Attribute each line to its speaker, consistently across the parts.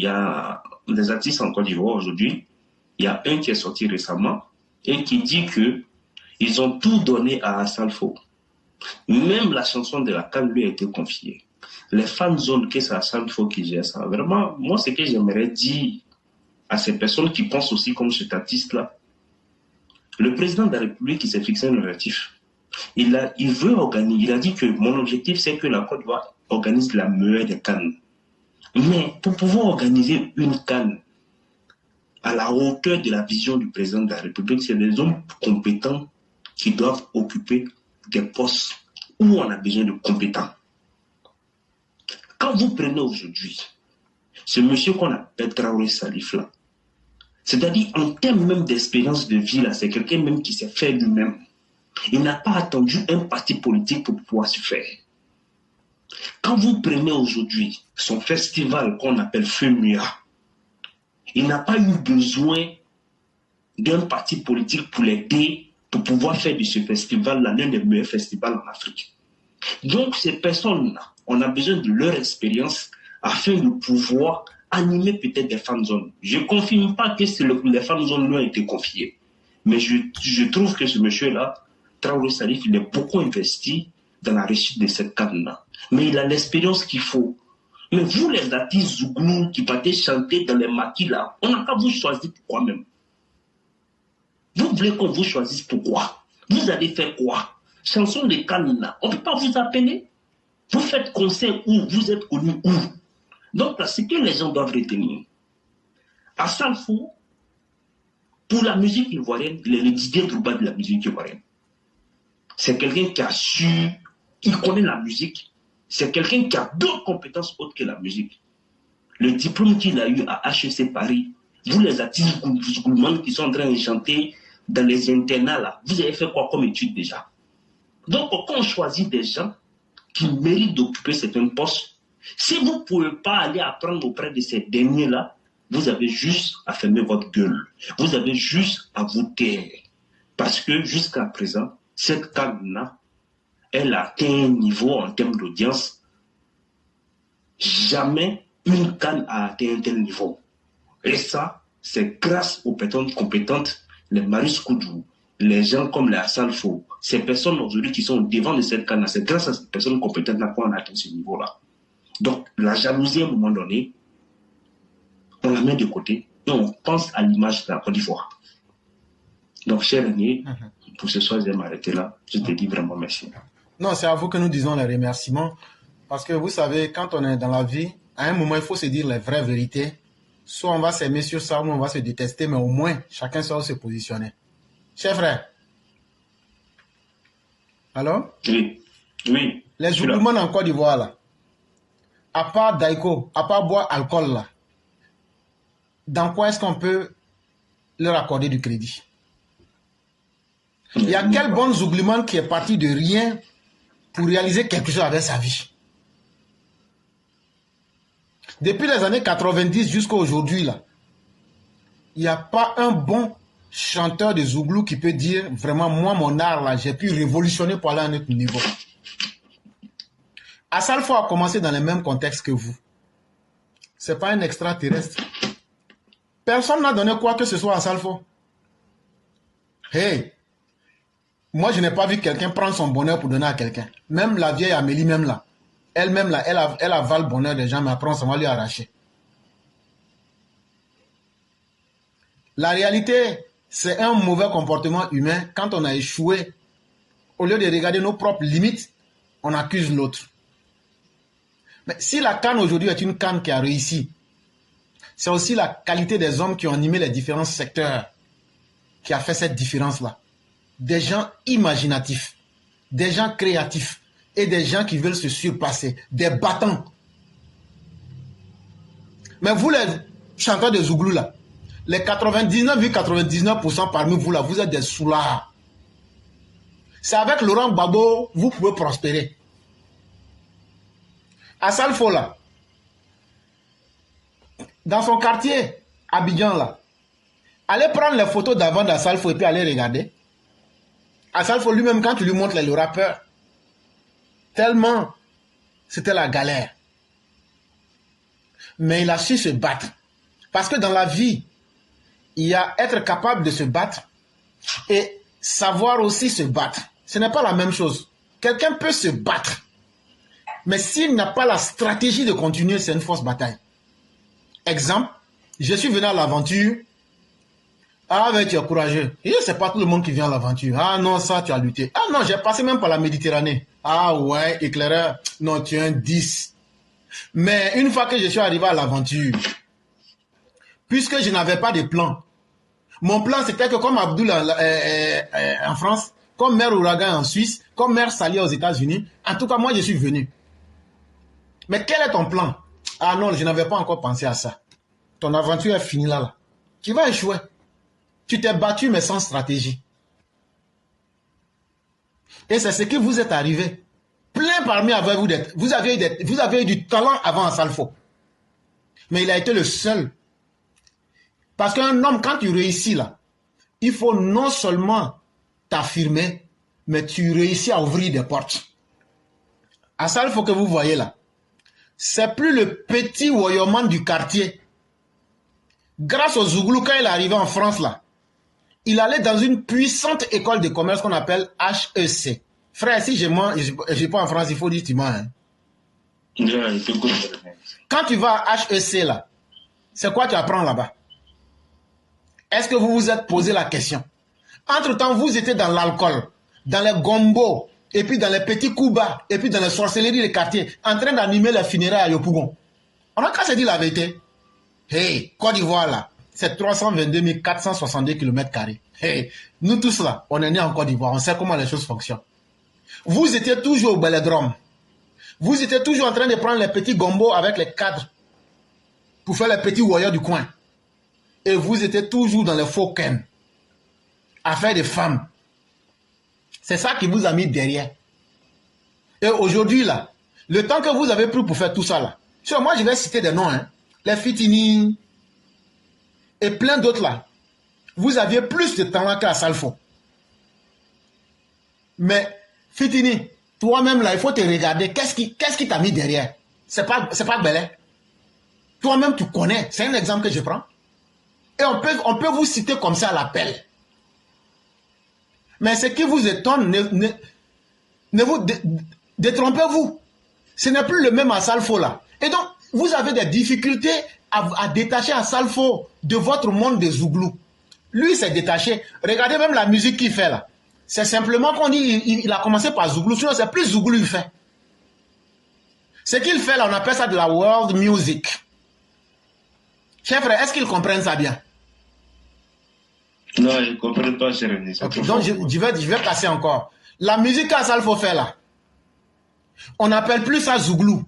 Speaker 1: il y a des artistes en Côte d'Ivoire aujourd'hui. Il y a un qui est sorti récemment et qui dit que ils ont tout donné à Asalfo. Même la chanson de la CAN lui a été confiée. Les fan zones que c'est Asalfo qui gère ça. Vraiment, moi, ce que j'aimerais dire à ces personnes qui pensent aussi comme cet artiste-là, le président de la République qui s'est fixé un objectif. Il veut organiser, il a dit que mon objectif, c'est que la Côte d'Ivoire organise la meilleure des CAN. Mais pour pouvoir organiser une CAN à la hauteur de la vision du président de la République, c'est des hommes compétents qui doivent occuper des postes où on a besoin de compétents. Quand vous prenez aujourd'hui ce monsieur qu'on appelle Traoré Salif là, c'est-à-dire en termes même d'expérience de vie là, c'est quelqu'un même qui s'est fait lui-même. Il n'a pas attendu un parti politique pour pouvoir se faire. Quand vous prenez aujourd'hui son festival qu'on appelle FEMUA, il n'a pas eu besoin d'un parti politique pour l'aider pour pouvoir faire de ce festival-là l'un des meilleurs festivals en Afrique. Donc ces personnes-là, on a besoin de leur expérience afin de pouvoir animer peut-être des fan zones. Je ne confirme pas que les fan zones lui ont été confiées, mais je trouve que ce monsieur-là, Traoré Salif, il est beaucoup investi dans la réussite de cette CAN-là. Mais il a l'expérience qu'il faut. Mais vous, les artistes zouglous qui partez chanter dans les maquis là, on n'a qu'à vous choisir pourquoi même. Vous voulez qu'on vous choisisse pourquoi? Vous allez faire quoi? Chanson de CAN là, on ne peut pas vous appeler. Vous faites concert où? Vous êtes connu où? Donc là, ce que les gens doivent retenir. Asalfo, pour la musique ivoirienne, il est le Didier Drogba de la musique ivoirienne. C'est quelqu'un qui a su, il connaît la musique. C'est quelqu'un qui a d'autres compétences autres que la musique. Le diplôme qu'il a eu à HEC Paris, vous les artistes gourmands qui sont en train de chanter dans les internats là, vous avez fait quoi comme étude déjà? Donc quand on choisit des gens qui méritent d'occuper certains postes, si vous ne pouvez pas aller apprendre auprès de ces derniers-là, vous avez juste à fermer votre gueule. Vous avez juste à vous taire. Parce que jusqu'à présent, cette CAN-là, elle a atteint un niveau en termes d'audience. Jamais une CAN a atteint un tel niveau. Et ça, c'est grâce aux personnes compétentes, les Marius Koudou, les gens comme les Asalfo, ces personnes aujourd'hui qui sont devant de cette CAN-là, c'est grâce à ces personnes compétentes-là qu'on a atteint ce niveau-là. Donc, la jalousie, à un moment donné, on la met de côté et on pense à l'image de la Côte d'Ivoire. Donc, cher ami, pour ce soir, je vais m'arrêter là. Je te dis vraiment merci.
Speaker 2: Non, c'est à vous que nous disons les remerciements. Parce que vous savez, quand on est dans la vie, à un moment, il faut se dire les vraies vérités. Soit on va s'aimer sur ça, ou on va se détester, mais au moins, chacun saura se positionner. Cher frère. Alors?
Speaker 1: Oui. Oui.
Speaker 2: Les Zouglouman en Côte d'Ivoire, là, à part Daiko, à part boire alcool, là, dans quoi est-ce qu'on peut leur accorder du crédit? Il y a quel bon Zouglouman qui est parti de rien pour réaliser quelque chose avec sa vie? Depuis les années 90 jusqu'à aujourd'hui, là, il n'y a pas un bon chanteur de Zouglou qui peut dire vraiment, moi, mon art, là, j'ai pu révolutionner pour aller à un autre niveau. Asalfo a commencé dans le même contexte que vous. Ce n'est pas un extraterrestre. Personne n'a donné quoi que ce soit à Asalfo. Hey! Moi, je n'ai pas vu quelqu'un prendre son bonheur pour donner à quelqu'un. Même la vieille Amélie, même là. Elle-même, là, elle avale le bonheur des gens, mais après, ça va lui arracher. La réalité, c'est un mauvais comportement humain. Quand on a échoué, au lieu de regarder nos propres limites, on accuse l'autre. Mais si la CAN aujourd'hui est une CAN qui a réussi, c'est aussi la qualité des hommes qui ont animé les différents secteurs qui a fait cette différence-là. Des gens imaginatifs, des gens créatifs et des gens qui veulent se surpasser, des battants. Mais vous, les chanteurs de Zouglou, là, les 99,99% parmi vous, là, vous êtes des soulards. C'est avec Laurent Gbagbo, vous pouvez prospérer. Asalfo, là, dans son quartier, Abidjan, là, allez prendre les photos d'avant d'Asalfo et puis allez regarder. Asalfo lui-même, quand tu lui montres le rappeur, tellement c'était la galère. Mais il a su se battre. Parce que dans la vie, il y a être capable de se battre et savoir aussi se battre. Ce n'est pas la même chose. Quelqu'un peut se battre. Mais s'il n'a pas la stratégie de continuer, c'est une fausse bataille. Exemple, je suis venu à l'aventure. Ah, mais tu es courageux. Et c'est pas tout le monde qui vient à l'aventure. Ah non, ça, tu as lutté. Ah non, j'ai passé même par la Méditerranée. Ah ouais, éclaireur. Non, tu es un 10. Mais une fois que je suis arrivé à l'aventure, puisque je n'avais pas de plan, mon plan c'était que comme Abdoul en France, comme Mère Ouragan en Suisse, comme Mère Sali aux États-Unis, en tout cas, moi, je suis venu. Mais quel est ton plan? Ah non, je n'avais pas encore pensé à ça. Ton aventure est finie là. Tu vas échouer. Tu t'es battu, mais sans stratégie. Et c'est ce qui vous est arrivé. Plein parmi vous d'être. Vous avez eu du talent avant Asalfo. Mais il a été le seul. Parce qu'un homme, quand tu réussis là, il faut non seulement t'affirmer, mais tu réussis à ouvrir des portes. Asalfo que vous voyez là, c'est plus le petit Woyoman du quartier. Grâce au Zouglou, quand il est arrivé en France là, il allait dans une puissante école de commerce qu'on appelle HEC. Frère, si je mens, je suis pas en France, il faut dire tu mens. Hein. Quand tu vas à HEC là, c'est quoi tu apprends là-bas? Est-ce que vous vous êtes posé la question? Entre-temps, vous étiez dans l'alcool, dans les gombos, et puis dans les petits coups bas, et puis dans les sorcelleries des quartiers, en train d'animer les funérailles à Yopougon. On a qu'à se dire la vérité. Hey, Côte d'Ivoire là, c'est 322 462 km². Hey, nous tous là, on est nés en Côte d'Ivoire, on sait comment les choses fonctionnent. Vous étiez toujours au Belledrome. Vous étiez toujours en train de prendre les petits gombos avec les cadres pour faire les petits warriors du coin. Et vous étiez toujours dans les faux ken à faire des femmes. C'est ça qui vous a mis derrière. Et aujourd'hui là, le temps que vous avez pris pour faire tout ça là, moi je vais citer des noms, hein, les Fitini et plein d'autres là. Vous aviez plus de talent qu'à Salfo. Mais Fitini, toi-même là, il faut te regarder. Qu'est-ce qui t'a mis derrière? C'est pas Belé. Toi-même tu connais. C'est un exemple que je prends. Et on peut vous citer comme ça à l'appel. Mais ce qui vous étonne, ne vous détrompez-vous. Ce n'est plus le même Asalfo là. Et donc, vous avez des difficultés à détacher Asalfo de votre monde des Zouglous. Lui, s'est détaché. Regardez même la musique qu'il fait là. C'est simplement qu'on dit il a commencé par Zouglou. Sinon, c'est plus Zouglou il fait. Ce qu'il fait là, on appelle ça de la world music. Chers frères, est-ce qu'ils comprennent ça bien?
Speaker 1: Non, ils ne comprennent pas, cher ami.
Speaker 2: Okay, donc, je vais passer encore. La musique qu'Asalfo fait là, on n'appelle plus ça Zouglou.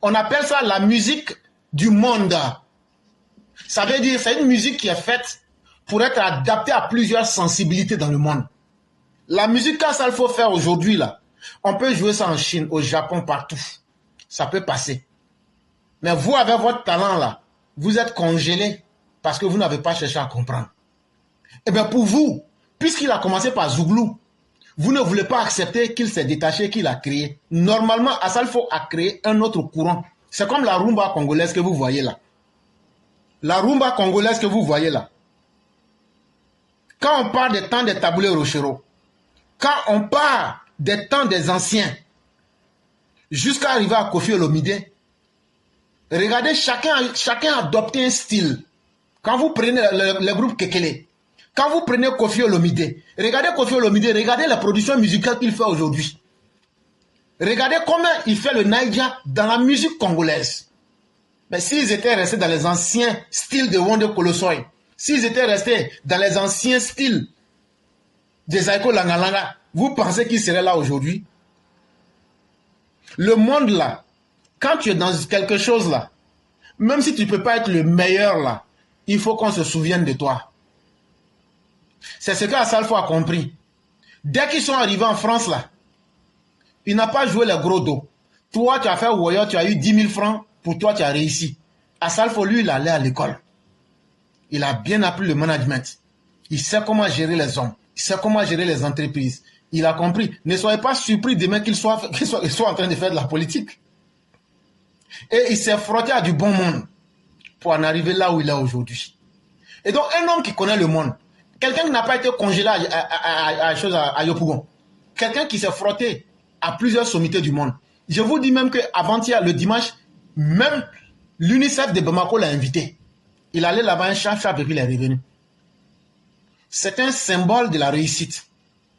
Speaker 2: On appelle ça la musique du monde. Ça veut dire c'est une musique qui est faite pour être adaptée à plusieurs sensibilités dans le monde. La musique qu'Asalfo fait aujourd'hui là, on peut jouer ça en Chine, au Japon, partout. Ça peut passer. Mais vous, avec votre talent là, vous êtes congelé parce que vous n'avez pas cherché à comprendre. Eh bien pour vous, puisqu'il a commencé par Zouglou, vous ne voulez pas accepter qu'il s'est détaché, qu'il a créé. Normalement, Asalfo a créé un autre courant. C'est comme la rumba congolaise que vous voyez là. La rumba congolaise que vous voyez là. Quand on parle des temps des taboulés rochereaux, quand on parle des temps des anciens, jusqu'à arriver à Kofi Olomide, regardez, chacun a adopté un style. Quand vous prenez le groupe Kekele, quand vous prenez Kofi Olomide, regardez Kofi Olomide, regardez la production musicale qu'il fait aujourd'hui. Regardez comment il fait le Naija dans la musique congolaise. Mais s'ils étaient restés dans les anciens styles de Wonde Kolosoi, s'ils étaient restés dans les anciens styles des Zaiko Langalanga, vous pensez qu'ils seraient là aujourd'hui? Le monde là, quand tu es dans quelque chose là, même si tu ne peux pas être le meilleur là, il faut qu'on se souvienne de toi. C'est ce qu'Asalfo a compris. Dès qu'ils sont arrivés en France là, il n'a pas joué les gros dos. Toi, tu as fait Warrior, tu as eu 10 000 francs, pour toi, tu as réussi. Asalfo, lui, il allait à l'école. Il a bien appris le management. Il sait comment gérer les hommes. Il sait comment gérer les entreprises. Il a compris. Ne soyez pas surpris demain qu'il soit en train de faire de la politique. Et il s'est frotté à du bon monde pour en arriver là où il est aujourd'hui. Et donc, un homme qui connaît le monde, quelqu'un qui n'a pas été congelé à Yopougon, quelqu'un qui s'est frotté à plusieurs sommités du monde. Je vous dis même qu'avant-hier, le dimanche, même l'UNICEF de Bamako l'a invité. Il allait là-bas un chap et puis il est revenu. C'est un symbole de la réussite.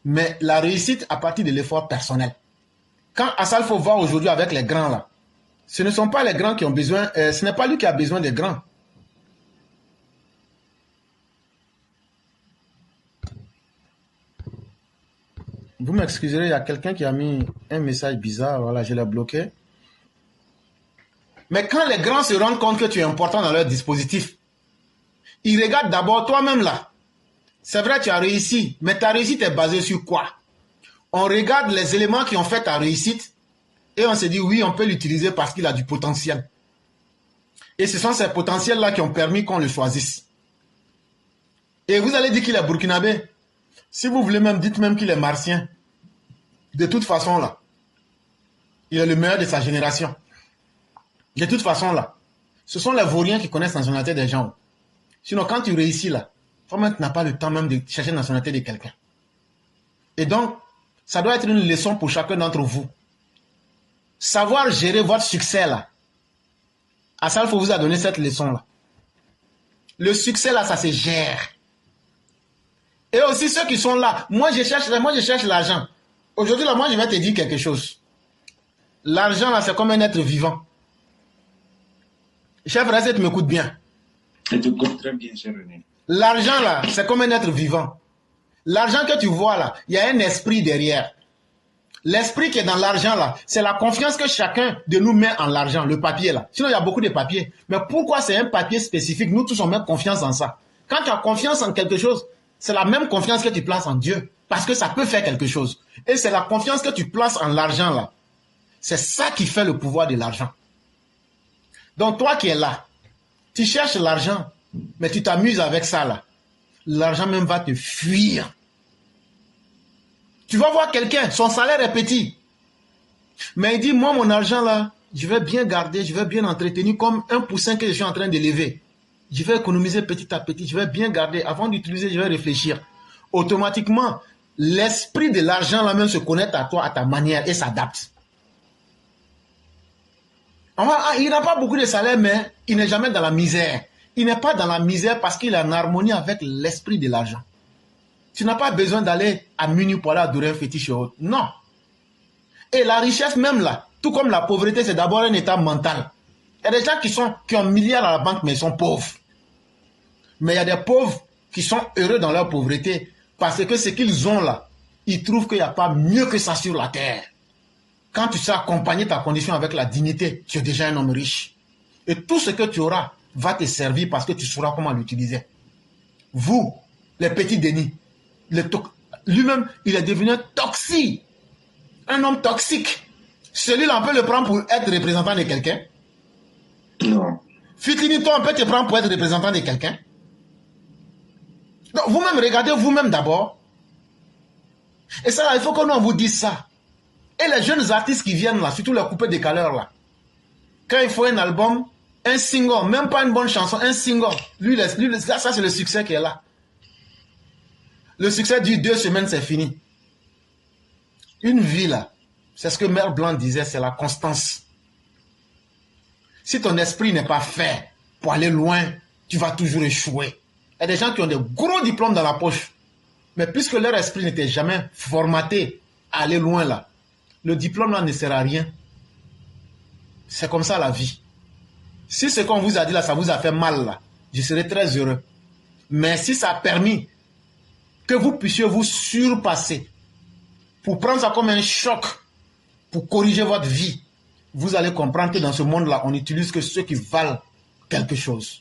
Speaker 2: Mais la réussite à partir de l'effort personnel. Quand Assalfo va aujourd'hui avec les grands là, ce ne sont pas les grands qui ont besoin, ce n'est pas lui qui a besoin des grands. Vous m'excuserez, il y a quelqu'un qui a mis un message bizarre, voilà, je l'ai bloqué. Mais quand les grands se rendent compte que tu es important dans leur dispositif, ils regardent d'abord toi-même là. C'est vrai, tu as réussi, mais ta réussite est basée sur quoi? On regarde les éléments qui ont fait ta réussite et on se dit oui, on peut l'utiliser parce qu'il a du potentiel. Et ce sont ces potentiels-là qui ont permis qu'on le choisisse. Et vous allez dire qu'il est burkinabé. Si vous voulez même, dites même qu'il est martien. De toute façon là, il est le meilleur de sa génération. De toute façon là, ce sont les vauriens qui connaissent la nationalité des gens. Sinon quand tu réussis là, toi-même tu n'as pas le temps même de chercher la nationalité de quelqu'un. Et donc, ça doit être une leçon pour chacun d'entre vous. Savoir gérer votre succès là. Assalfo vous a donné cette leçon là. Le succès là, ça se gère. Et aussi ceux qui sont là, moi je cherche l'argent. Aujourd'hui là, moi je vais te dire quelque chose. L'argent là, c'est comme un être vivant. Chef Razet m'écoute bien.
Speaker 1: Je t'écoute très bien, cher René.
Speaker 2: L'argent là, c'est comme un être vivant. L'argent que tu vois là, il y a un esprit derrière. L'esprit qui est dans l'argent là, c'est la confiance que chacun de nous met en l'argent, le papier là. Sinon, il y a beaucoup de papiers. Mais pourquoi c'est un papier spécifique? Nous tous, on met confiance en ça. Quand tu as confiance en quelque chose, c'est la même confiance que tu places en Dieu. Parce que ça peut faire quelque chose. Et c'est la confiance que tu places en l'argent là. C'est ça qui fait le pouvoir de l'argent. Donc toi qui es là, tu cherches l'argent, mais tu t'amuses avec ça là. L'argent même va te fuir. Tu vas voir quelqu'un, son salaire est petit. Mais il dit, moi mon argent là, je vais bien garder, je vais bien entretenir comme un poussin que je suis en train d'élever. Je vais économiser petit à petit, je vais bien garder. Avant d'utiliser, je vais réfléchir. Automatiquement, l'esprit de l'argent là même se connecte à toi, à ta manière et s'adapte. Il n'a pas beaucoup de salaire, mais il n'est jamais dans la misère. Il n'est pas dans la misère parce qu'il est en harmonie avec l'esprit de l'argent. Tu n'as pas besoin d'aller à minuit pour aller adorer un fétiche ou autre. Non. Et la richesse même là, tout comme la pauvreté, c'est d'abord un état mental. Il y a des gens qui ont milliards à la banque, mais ils sont pauvres. Mais il y a des pauvres qui sont heureux dans leur pauvreté parce que ce qu'ils ont là, ils trouvent qu'il n'y a pas mieux que ça sur la terre. Quand tu sais accompagner ta condition avec la dignité, tu es déjà un homme riche. Et tout ce que tu auras va te servir parce que tu sauras comment l'utiliser. Vous, les petits Denis, lui-même, il est devenu toxique. Un homme toxique. Celui-là, on peut le prendre pour être représentant de quelqu'un.
Speaker 1: Non.
Speaker 2: Fitinito, on peut te prendre pour être représentant de quelqu'un. Donc, vous-même, regardez vous-même d'abord. Et ça, là, il faut que nous, on vous dise ça. Et les jeunes artistes qui viennent là, surtout les coupés décaleurs là, quand il faut un album, un single, même pas une bonne chanson, un single, ça c'est le succès qui est là. Le succès dure 2 semaines, c'est fini. Une vie là, c'est ce que Mère Blanc disait, c'est la constance. Si ton esprit n'est pas fait pour aller loin, tu vas toujours échouer. Il y a des gens qui ont des gros diplômes dans la poche, mais puisque leur esprit n'était jamais formaté à aller loin là, le diplôme là ne sert à rien. C'est comme ça la vie. Si ce qu'on vous a dit là, ça vous a fait mal là, je serai très heureux. Mais si ça a permis que vous puissiez vous surpasser, pour prendre ça comme un choc, pour corriger votre vie, vous allez comprendre que dans ce monde-là, on n'utilise que ceux qui valent quelque chose.